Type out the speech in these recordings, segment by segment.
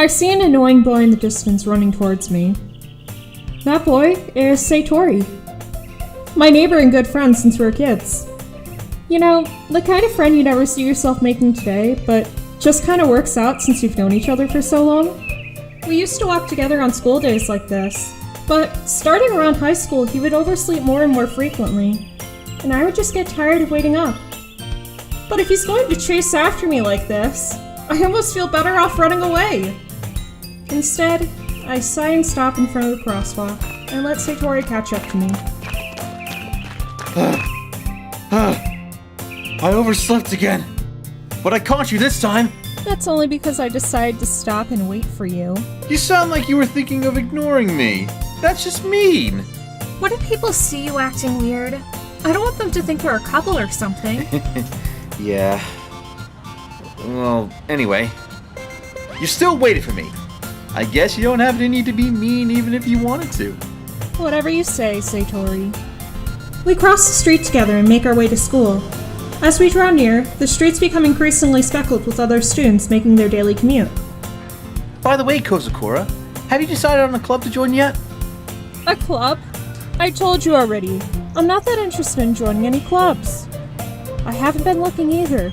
I see an annoying boy in the distance running towards me. That boy is Satori. My neighbor and good friend since we were kids. You know, the kind of friend you never see yourself making today, but just kind of works out since you've known each other for so long. We used to walk together on school days like this, but starting around high school, he would oversleep more and more frequently, and I would just get tired of waiting up. But if he's going to chase after me like this, I almost feel better off running away. Instead, I sigh and stop in front of the crosswalk and let Satori catch up to me. I overslept again, but I caught you this time. That's only because I decided to stop and wait for you. You sound like you were thinking of ignoring me. That's just mean. What if people see you acting weird? I don't want them to think we're a couple or something. Yeah. Well, anyway, you still waited for me. I guess you don't have any need to be mean even if you wanted to. Whatever you say, Satori. We cross the street together and make our way to school. As we draw near, the streets become increasingly speckled with other students making their daily commute. By the way, Kozakura, have you decided on a club to join yet? A club? I told you already. I'm not that interested in joining any clubs. I haven't been looking either.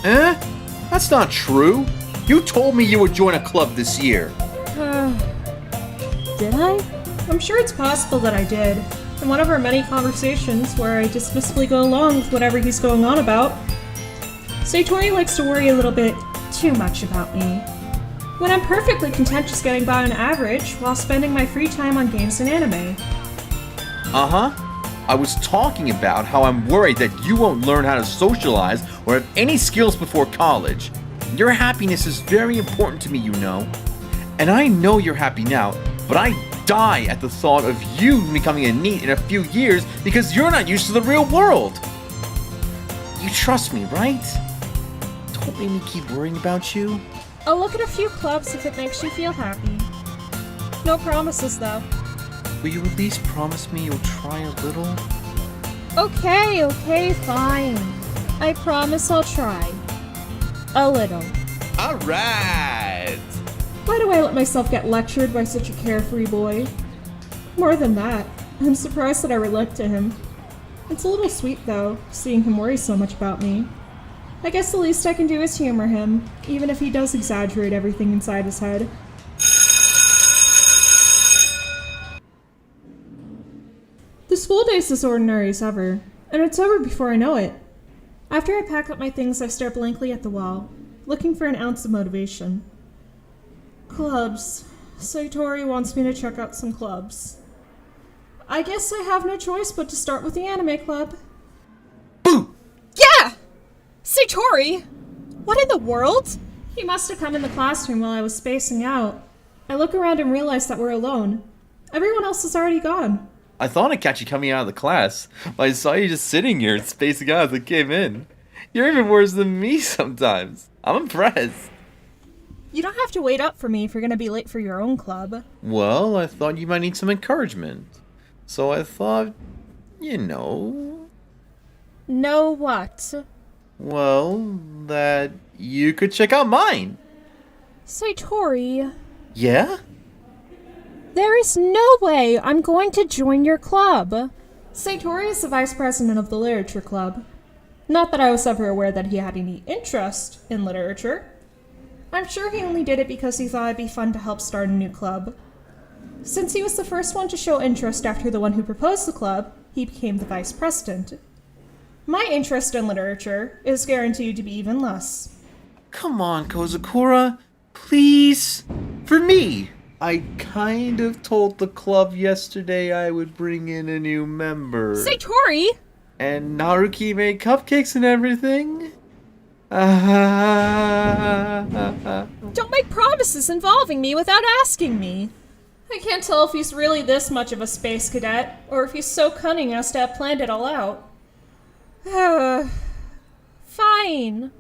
That's not true. You told me you would join a club this year. Did I? I'm sure it's possible that I did. In one of our many conversations where I dismissively go along with whatever he's going on about. Satori likes to worry a little bit too much about me. When I'm perfectly content just getting by on average while spending my free time on games and anime. I was talking about how I'm worried that you won't learn how to socialize or have any skills before college. Your happiness is very important to me, you know. And I know you're happy now, but I die at the thought of you becoming a NEET in a few years because you're not used to the real world. You trust me, right? Don't make me keep worrying about you. I'll look at a few clubs if it makes you feel happy. No promises, though. Will you at least promise me you'll try a little? Okay, fine. I promise I'll try. A little. Alright! Why do I let myself get lectured by such a carefree boy? More than that, I'm surprised that I relate to him. It's a little sweet, though, seeing him worry so much about me. I guess the least I can do is humor him, even if he does exaggerate everything inside his head. The school day's as ordinary as ever, and it's over before I know it. After I pack up my things, I stare blankly at the wall, looking for an ounce of motivation. Clubs. Satori wants me to check out some clubs. I guess I have no choice but to start with the anime club. Boo! Yeah! Satori! What in the world? He must have come in the classroom while I was spacing out. I look around and realize that we're alone. Everyone else is already gone. I thought I'd catch you coming out of the class, but I saw you just sitting here and spacing out as I came in. You're even worse than me sometimes. I'm impressed. You don't have to wait up for me if you're gonna be late for your own club. Well, I thought you might need some encouragement. So I thought, you know... Know what? Well, that you could check out mine. Satori... Yeah? There is no way I'm going to join your club. Satori is the vice president of the literature club. Not that I was ever aware that he had any interest in literature. I'm sure he only did it because he thought it'd be fun to help start a new club. Since he was the first one to show interest after the one who proposed the club, he became the vice president. My interest in literature is guaranteed to be even less. Come on, Kozakura. Please. For me. I kind of told the club yesterday I would bring in a new member. Satori! And Naruki made cupcakes and everything. Don't make promises involving me without asking me. I can't tell if he's really this much of a space cadet, or if he's so cunning as to have planned it all out. Fine.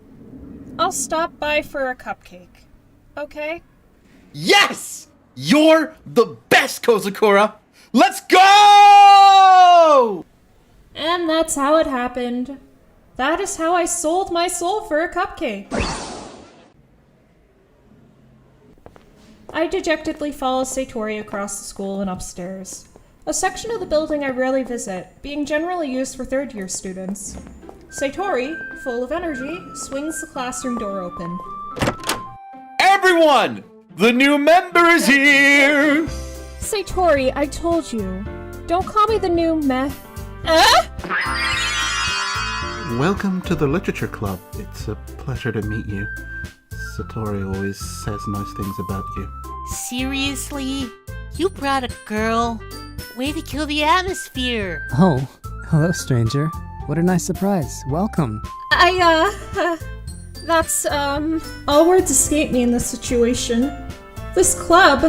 I'll stop by for a cupcake. Okay? Yes! You're the best, Kozakura! Let's go! And that's how it happened. That is how I sold my soul for a cupcake. I dejectedly follow Satori across the school and upstairs. A section of the building I rarely visit, being generally used for third-year students. Satori, full of energy, swings the classroom door open. Everyone! The new member is here! Satori, I told you. Don't call me the new Welcome to the Literature Club. It's a pleasure to meet you. Satori always says nice things about you. Seriously? You brought a girl? Way to kill the atmosphere! Oh, hello, stranger. What a nice surprise. Welcome. That's, all words escape me in this situation. This club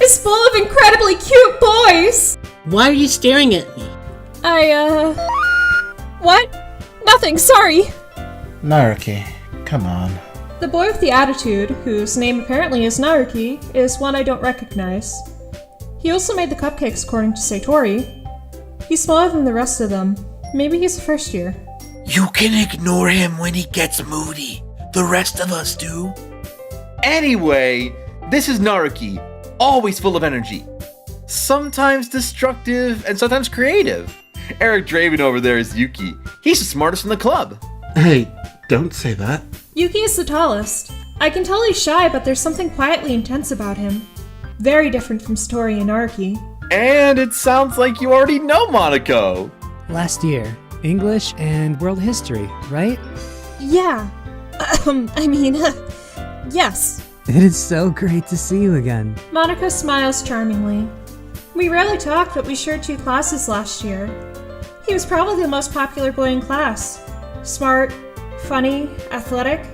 is full of incredibly cute boys! Why are you staring at me? What? Nothing, sorry! Naruki, come on. The boy with the attitude, whose name apparently is Naruki, is one I don't recognize. He also made the cupcakes according to Satori. He's smaller than the rest of them. Maybe he's a first year. You can ignore him when he gets moody. The rest of us do. Anyway, this is Naruki, always full of energy. Sometimes destructive and sometimes creative. Eric Draven over there is Yuki. He's the smartest in the club. Hey, don't say that. Yuki is the tallest. I can tell he's shy, but there's something quietly intense about him. Very different from Satori and Naruki. And it sounds like you already know Moniko. Last year, English and world history, right? Yeah. Yes. It is so great to see you again. Moniko smiles charmingly. We rarely talked, but we shared 2 classes last year. He was probably the most popular boy in class. Smart, funny, athletic.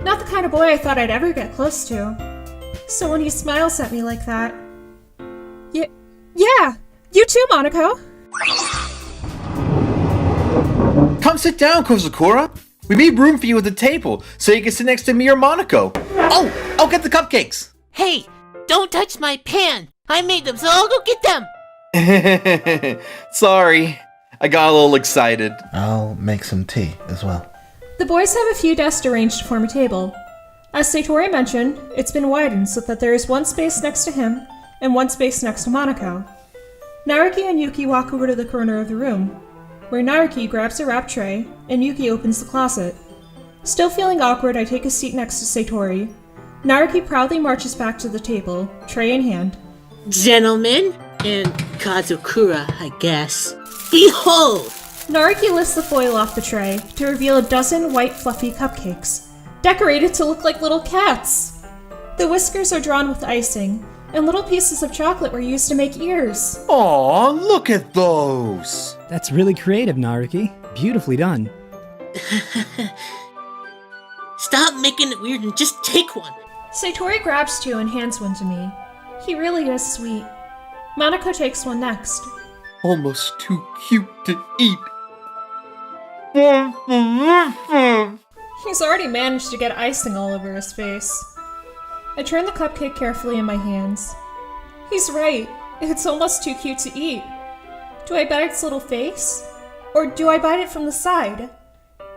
Not the kind of boy I thought I'd ever get close to. So when he smiles at me like that... Yeah! You too, Moniko! Come sit down, Kozakura. We made room for you at the table, so you can sit next to me or Moniko. Oh, I'll get the cupcakes. Hey, don't touch my pan! I made them, so I'll go get them! Sorry, I got a little excited. I'll make some tea as well. The boys have a few desks arranged to form a table. As Satori mentioned, it's been widened so that there is one space next to him and one space next to Moniko. Naruki and Yuki walk over to the corner of the room, where Naruki grabs a wrap tray and Yuki opens the closet. Still feeling awkward, I take a seat next to Satori. Naruki proudly marches back to the table, tray in hand. Gentlemen, and Kazukura, I guess. Behold! Naruki lifts the foil off the tray to reveal a dozen white fluffy cupcakes, decorated to look like little cats. The whiskers are drawn with icing, and little pieces of chocolate were used to make ears. Aw, look at those! That's really creative, Naruki. Beautifully done. Stop making it weird and just take one! Satori grabs 2 and hands one to me. He really is sweet. Moniko takes one next. Almost too cute to eat. He's already managed to get icing all over his face. I turn the cupcake carefully in my hands. He's right. It's almost too cute to eat. Do I bite its little face? Or do I bite it from the side?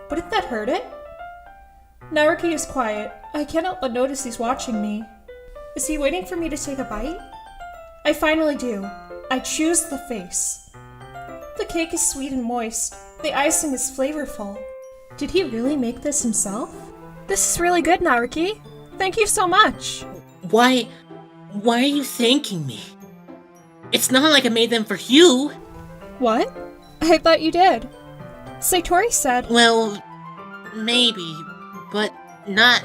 Wouldn't that hurt it? Naruki is quiet. I cannot but notice he's watching me. Is he waiting for me to take a bite? I finally do. I choose the face. The cake is sweet and moist. The icing is flavorful. Did he really make this himself? This is really good, Naruki. Thank you so much. Why are you thanking me? It's not like I made them for you. What? I thought you did. Satori said... Well, maybe, but not,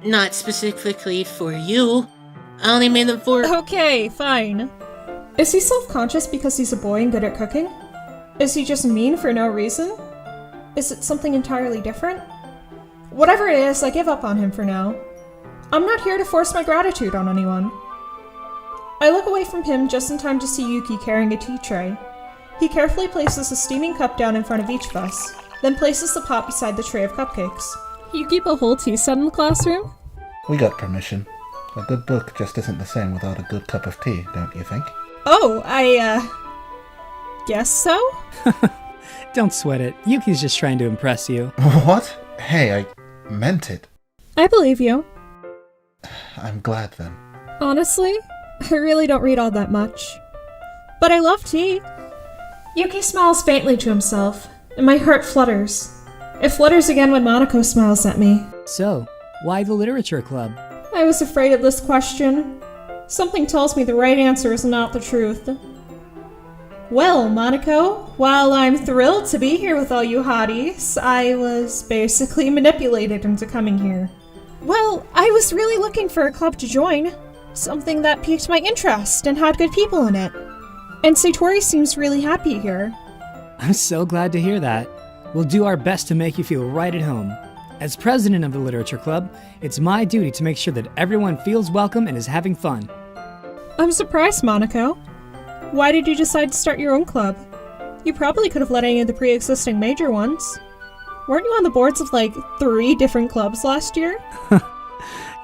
not specifically for you. I only made them for... Okay, fine. Is he self-conscious because he's a boy and good at cooking? Is he just mean for no reason? Is it something entirely different? Whatever it is, I give up on him for now. I'm not here to force my gratitude on anyone. I look away from him just in time to see Yuki carrying a tea tray. He carefully places a steaming cup down in front of each of us, then places the pot beside the tray of cupcakes. You keep a whole tea set in the classroom? We got permission. A good book just isn't the same without a good cup of tea, don't you think? Oh, guess so? Don't sweat it. Yuki's just trying to impress you. What? Hey, I meant it. I believe you. I'm glad then. Honestly, I really don't read all that much. But I love tea. Yuki smiles faintly to himself, and my heart flutters. It flutters again when Moniko smiles at me. So, why the literature club? I was afraid of this question. Something tells me the right answer is not the truth. Well, Moniko, while I'm thrilled to be here with all you hotties, I was basically manipulated into coming here. Well, I was really looking for a club to join. Something that piqued my interest and had good people in it. And Satori seems really happy here. I'm so glad to hear that. We'll do our best to make you feel right at home. As president of the literature club, it's my duty to make sure that everyone feels welcome and is having fun. I'm surprised, Moniko. Why did you decide to start your own club? You probably could have let any of the pre-existing major ones. Weren't you on the boards of, 3 different clubs last year?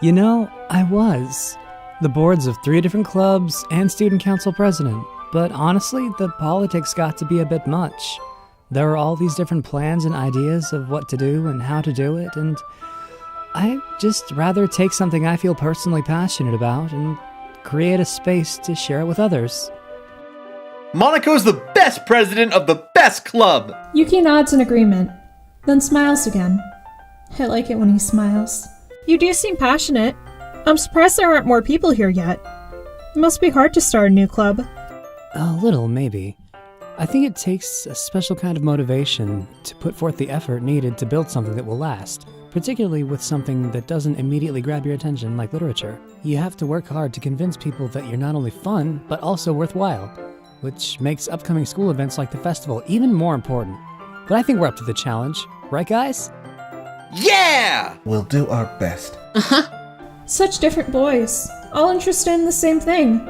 You know, I was. The boards of 3 different clubs and student council president. But honestly, the politics got to be a bit much. There are all these different plans and ideas of what to do and how to do it, and I just rather take something I feel personally passionate about and create a space to share it with others. Moniko's the best president of the best club! Yuki nods in agreement, then smiles again. I like it when he smiles. You do seem passionate. I'm surprised there aren't more people here yet. It must be hard to start a new club. A little, maybe. I think it takes a special kind of motivation to put forth the effort needed to build something that will last, particularly with something that doesn't immediately grab your attention like literature. You have to work hard to convince people that you're not only fun, but also worthwhile, which makes upcoming school events like the festival even more important. But I think we're up to the challenge, right guys? Yeah! We'll do our best. Such different boys, all interested in the same thing.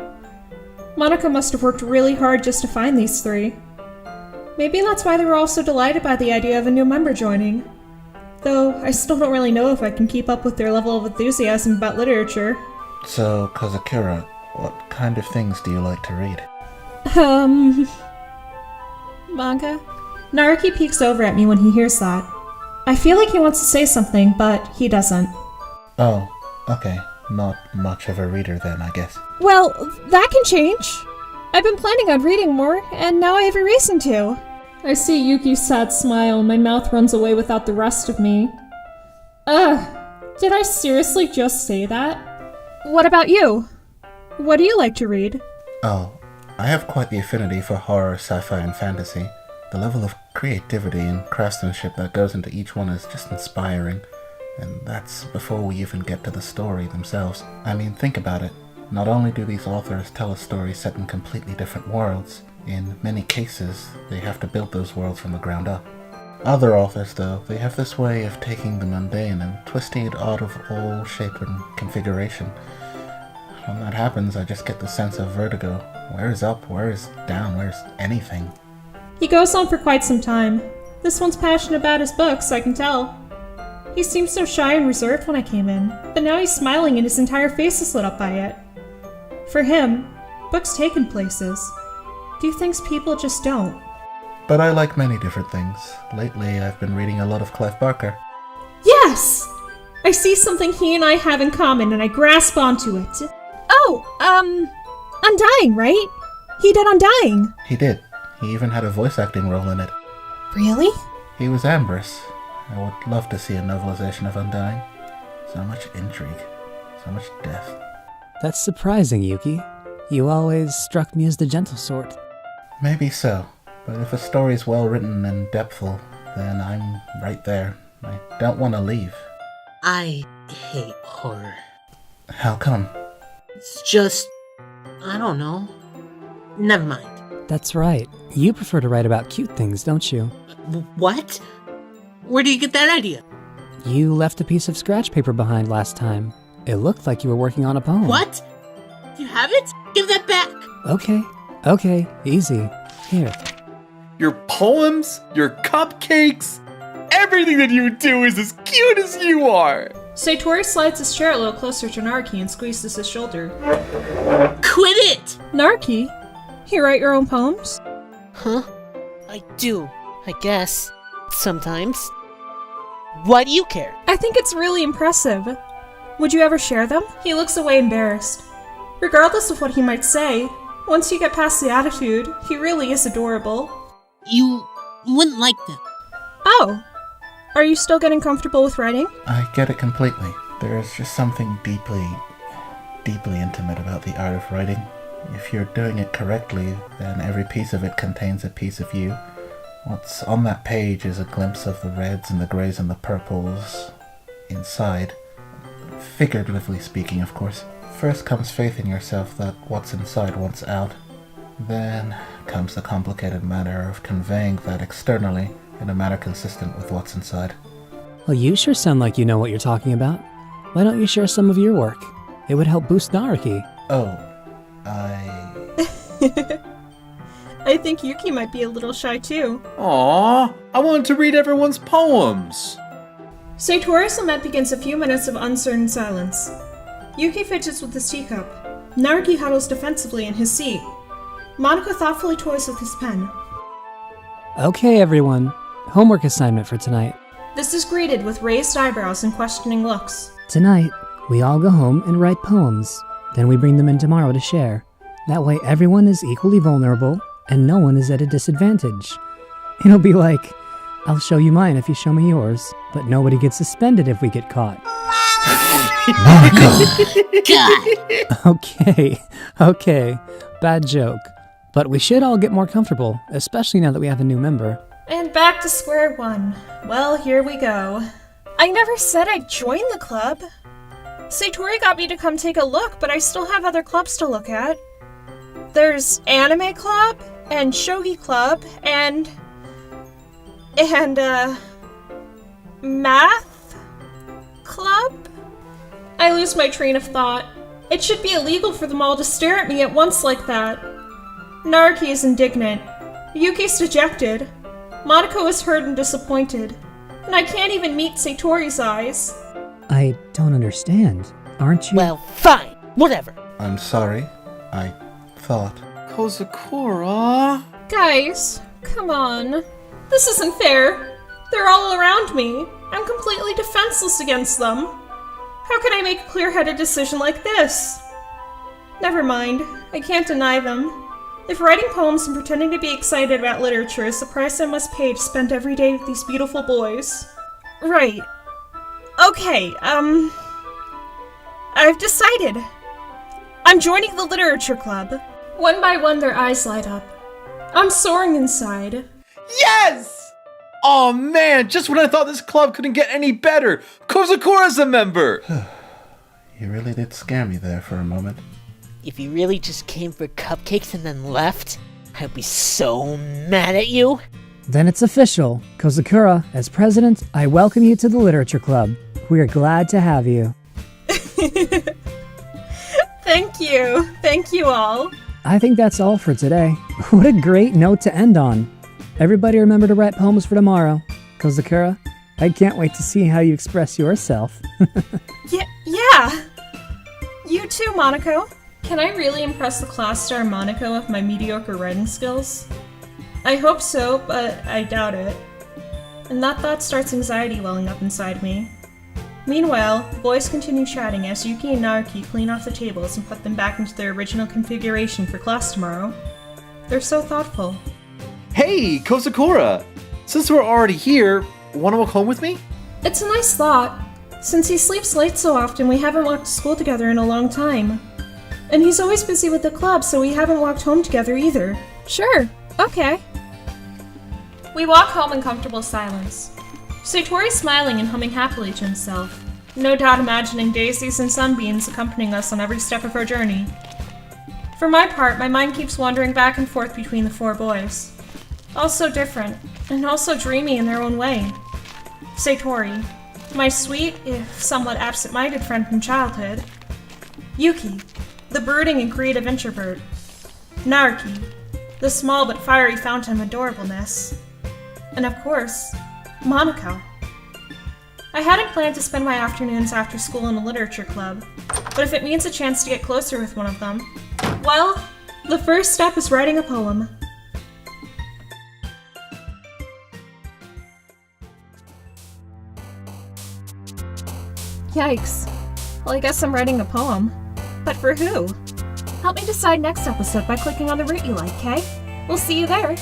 Moniko must have worked really hard just to find these 3. Maybe that's why they were all so delighted by the idea of a new member joining. Though, I still don't really know if I can keep up with their level of enthusiasm about literature. So, Kazakura, what kind of things do you like to read? Manga? Naruki peeks over at me when he hears that. I feel like he wants to say something, but he doesn't. Oh, okay. Not much of a reader then, I guess. Well, that can change. I've been planning on reading more, and now I have a reason to. I see Yuki's sad smile, and my mouth runs away without the rest of me. Did I seriously just say that? What about you? What do you like to read? Oh, I have quite the affinity for horror, sci-fi, and fantasy. The level of creativity and craftsmanship that goes into each one is just inspiring. And that's before we even get to the story themselves. I mean, think about it. Not only do these authors tell a story set in completely different worlds, in many cases, they have to build those worlds from the ground up. Other authors, though, they have this way of taking the mundane and twisting it out of all shape and configuration. When that happens, I just get the sense of vertigo. Where is up? Where is down? Where's anything? He goes on for quite some time. This one's passionate about his books, I can tell. He seemed so shy and reserved when I came in, but now he's smiling and his entire face is lit up by it. For him, books take him places. Do things people just don't. But I like many different things. Lately, I've been reading a lot of Clive Barker. Yes! I see something he and I have in common and I grasp onto it. Oh, Undying, right? He did Undying. He did. He even had a voice acting role in it. Really? He was Ambrose. I would love to see a novelization of Undying. So much intrigue. So much death. That's surprising, Yuki. You always struck me as the gentle sort. Maybe so. But if a story's well written and depthful, then I'm right there. I don't want to leave. I hate horror. How come? It's just... I don't know. Never mind. That's right. You prefer to write about cute things, don't you? What? Where do you get that idea? You left a piece of scratch paper behind last time. It looked like you were working on a poem. What? You have it? Give that back! Okay, easy. Here. Your poems, your cupcakes, everything that you do is as cute as you are! Satori slides his chair a little closer to Naruki and squeezes his shoulder. Quit it! Naruki, you write your own poems? Huh? I do, I guess. Sometimes. Why do you care? I think it's really impressive. Would you ever share them? He looks away embarrassed. Regardless of what he might say, once you get past the attitude, he really is adorable. You wouldn't like them. Oh! Are you still getting comfortable with writing? I get it completely. There is just something deeply intimate about the art of writing. If you're doing it correctly, then every piece of it contains a piece of you. What's on that page is a glimpse of the reds and the greys and the purples inside. Figuratively speaking, of course. First comes faith in yourself that what's inside wants out. Then comes the complicated matter of conveying that externally in a manner consistent with what's inside. Well, you sure sound like you know what you're talking about. Why don't you share some of your work? It would help boost Naruki. Oh, I think Yuki might be a little shy too. Aww, I wanted to read everyone's poems. Satori's lament begins a few minutes of uncertain silence. Yuki fidgets with his teacup. Naruki huddles defensively in his seat. Moniko thoughtfully toys with his pen. Okay, everyone. Homework assignment for tonight. This is greeted with raised eyebrows and questioning looks. Tonight, we all go home and write poems. Then we bring them in tomorrow to share. That way everyone is equally vulnerable, and no one is at a disadvantage. It'll be like, I'll show you mine if you show me yours, but nobody gets suspended if we get caught. God! Okay, bad joke. But we should all get more comfortable, especially now that we have a new member. And back to square one. Well, here we go. I never said I'd join the club. Satori got me to come take a look, but I still have other clubs to look at. There's Anime Club, and Shogi Club, and Math Club? I lose my train of thought. It should be illegal for them all to stare at me at once like that. Naruki is indignant. Yuki's dejected. Moniko is hurt and disappointed. And I can't even meet Satori's eyes. I don't understand. Aren't you? Well, fine. Whatever. I'm sorry. I thought. Kozakura. Guys, come on. This isn't fair. They're all around me. I'm completely defenseless against them. How can I make a clear-headed decision like this? Never mind. I can't deny them. If writing poems and pretending to be excited about literature is the price I must pay to spend every day with these beautiful boys. Right. Okay, I've decided. I'm joining the literature club. One by one, their eyes light up. I'm soaring inside. Yes! Oh man, just when I thought this club couldn't get any better, Kozakura's a member! You really did scare me there for a moment. If you really just came for cupcakes and then left, I'd be so mad at you. Then it's official. Kozakura, as president, I welcome you to the Literature Club. We are glad to have you. Thank you. Thank you all. I think that's all for today. What a great note to end on. Everybody remember to write poems for tomorrow. Kozakura, I can't wait to see how you express yourself. Yeah. You too, Moniko. Can I really impress the class star Moniko with my mediocre writing skills? I hope so, but I doubt it. And that thought starts anxiety welling up inside me. Meanwhile, the boys continue chatting as Yuki and Naruki clean off the tables and put them back into their original configuration for class tomorrow. They're so thoughtful. Hey, Kozakura! Since we're already here, wanna walk home with me? It's a nice thought. Since he sleeps late so often, we haven't walked to school together in a long time. And he's always busy with the club, so we haven't walked home together either. Sure, okay. We walk home in comfortable silence. Satori smiling and humming happily to himself, no doubt imagining daisies and sunbeams accompanying us on every step of our journey. For my part, my mind keeps wandering back and forth between the four boys. All so different, and also dreamy in their own way. Satori, my sweet, if somewhat absent-minded friend from childhood. Yuki, the brooding and creative introvert. Naruki, the small but fiery fountain of adorableness. And of course, Moniko. I hadn't planned to spend my afternoons after school in a literature club, but if it means a chance to get closer with one of them, well, the first step is writing a poem. Yikes. Well, I guess I'm writing a poem. But for who? Help me decide next episode by clicking on the route you like, okay? We'll see you there.